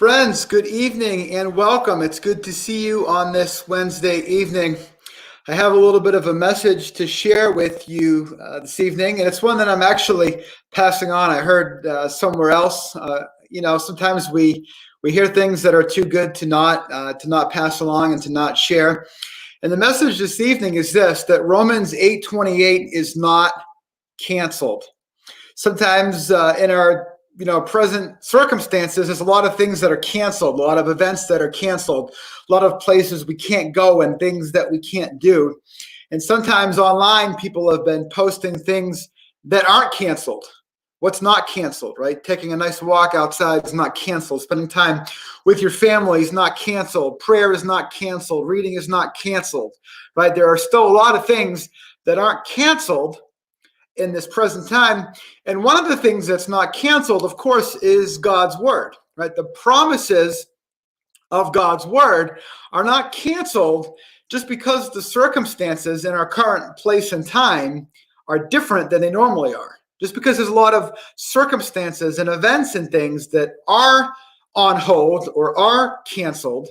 Friends, good evening and welcome. It's good to see you on this Wednesday evening. I have a little bit of a message to share with you this evening, and it's one that I'm actually passing on. I heard somewhere else. Sometimes we hear things that are too good to not pass along and to not share. And the message this evening is this: that Romans 8:28 is not canceled. Sometimes in our present circumstances, there's a lot of things that are canceled, a lot of events that are canceled, a lot of places we can't go and things that we can't do. And sometimes online, people have been posting things that aren't canceled. What's not canceled, right? Taking a nice walk outside is not canceled. Spending time with your family is not canceled. Prayer is not canceled. Reading is not canceled, right? There are still a lot of things that aren't canceled in this present time. And one of the things that's not canceled, of course, is God's word, right? The promises of God's word are not canceled just because the circumstances in our current place and time are different than they normally are. Just because there's a lot of circumstances and events and things that are on hold or are canceled,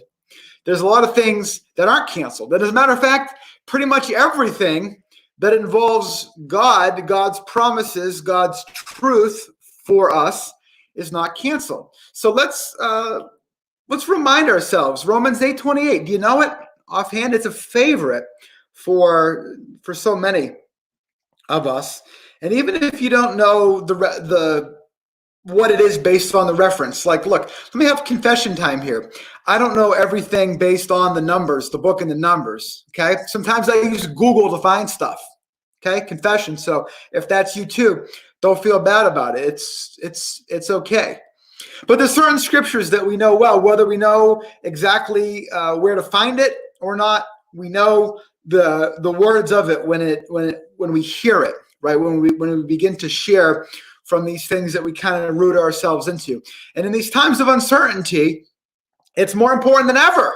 there's a lot of things that aren't canceled. And as a matter of fact, pretty much everything that involves God, God's promises, God's truth for us is not canceled. So let's remind ourselves. Romans 8:28. Do you know it offhand? It's a favorite for so many of us. And even if you don't know the what it is based on the reference, like, look, let me have confession time here. I don't know everything based on the numbers, the book and the numbers. Okay. Sometimes I use Google to find stuff. Okay. Confession. So if that's you too, don't feel bad about it. It's okay. But there's certain scriptures that we know well, whether we know exactly where to find it or not. We know the words of it when we hear it, right? When we begin to share from these things that we kind of root ourselves into. And in these times of uncertainty, it's more important than ever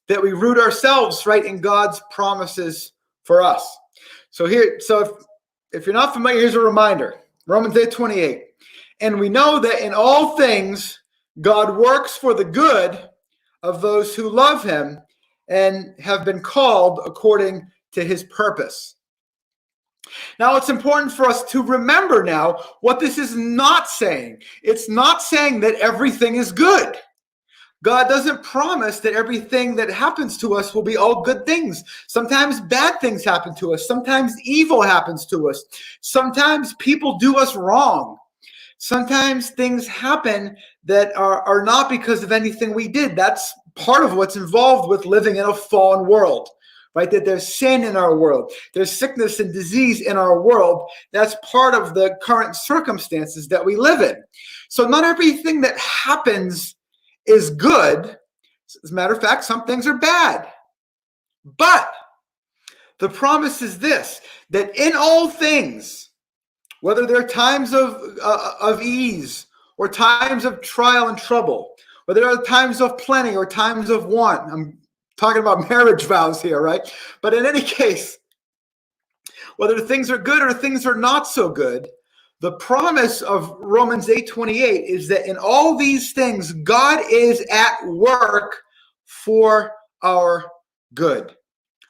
that we root ourselves right in God's promises for us. So if you're not familiar, here's a reminder. Romans 8:28. And we know that in all things, God works for the good of those who love him and have been called according to his purpose. Now, it's important for us to remember now what this is not saying. It's not saying that everything is good. God doesn't promise that everything that happens to us will be all good things. Sometimes bad things happen to us. Sometimes evil happens to us. Sometimes people do us wrong. Sometimes things happen that are not because of anything we did. That's part of what's involved with living in a fallen world. Right, that there's sin in our world. There's sickness and disease in our world. That's part of the current circumstances that we live in. So not everything that happens is good. As a matter of fact, some things are bad. But the promise is this, that in all things, whether they're times of ease or times of trial and trouble, whether there are times of plenty or times of want, I'm talking about marriage vows here, right? But in any case, whether things are good or things are not so good, the promise of Romans 8:28 is that in all these things, God is at work for our good,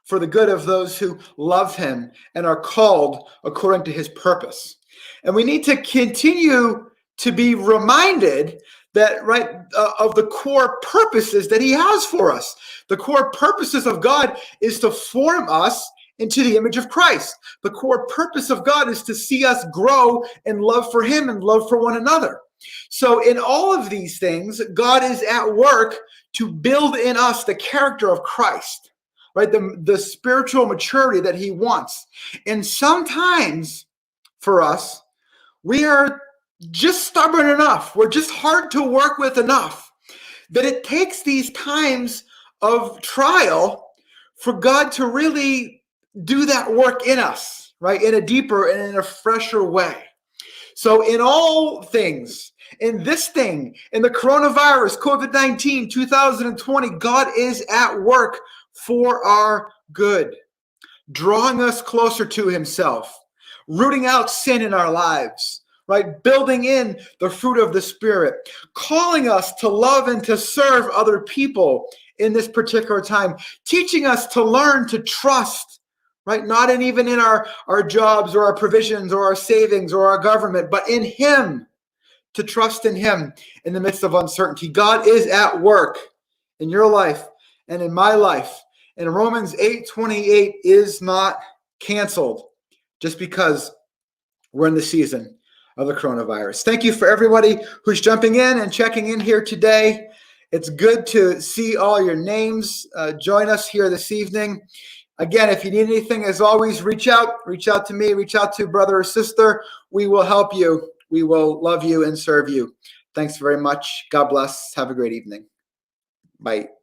for the good of those who love him and are called according to his purpose. And we need to continue to be reminded that, right, of the core purposes that he has for us. The core purposes of God is to form us into the image of Christ. The core purpose of God is to see us grow in love for him and love for one another. So in all of these things, God is at work to build in us the character of Christ, right? The spiritual maturity that he wants. And sometimes for us, we are just stubborn enough. We're just hard to work with enough that it takes these times of trial for God to really do that work in us, right? In a deeper and in a fresher way. So in all things, in this thing, in the coronavirus, COVID-19, 2020, God is at work for our good, drawing us closer to himself, rooting out sin in our lives, right? Building in the fruit of the Spirit, calling us to love and to serve other people in this particular time, teaching us to learn to trust, right? Not even in our jobs or our provisions or our savings or our government, but in Him, to trust in Him in the midst of uncertainty. God is at work in your life and in my life. And Romans 8:28 is not canceled just because we're in the season of the coronavirus. Thank you for everybody who's jumping in and checking in here today. It's good to see all your names. Join us here this evening. Again, if you need anything, as always, reach out to me, reach out to brother or sister. We will help you. We will love you and serve you. Thanks very much. God bless. Have a great evening. Bye.